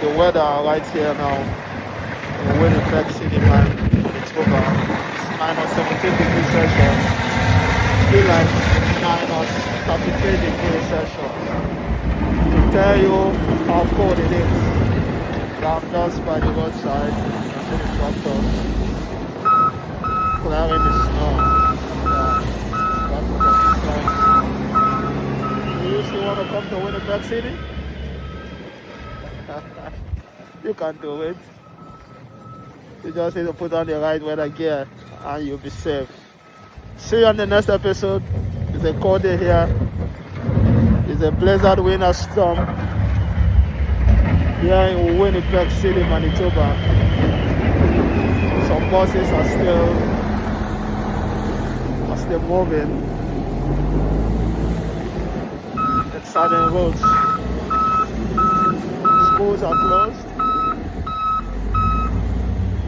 the weather right here now in Winnipeg City, man. It's over. It's minus 17 degrees Celsius. Feel like minus 33 degrees Celsius. To tell you how cold it is, I'm just by the roadside. I see the tractor clearing the snow. Do you still want to come to Winnipeg City? You can do it. You just need to put on the right weather gear and you'll be safe. See you on the next episode. It's a cold day here. It's a blizzard winter storm here in Winnipeg City, Manitoba. Some buses are still moving in certain roads. Schools are closed.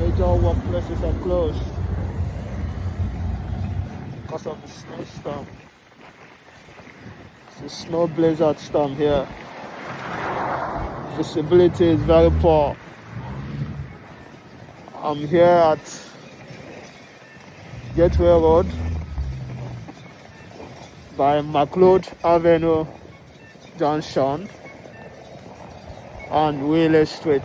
Major workplaces are closed because of the snowstorm. It's a snow blizzard storm here. Visibility is very poor. I'm here at Gateway Road by McLeod Avenue Junction on Wheeler Street.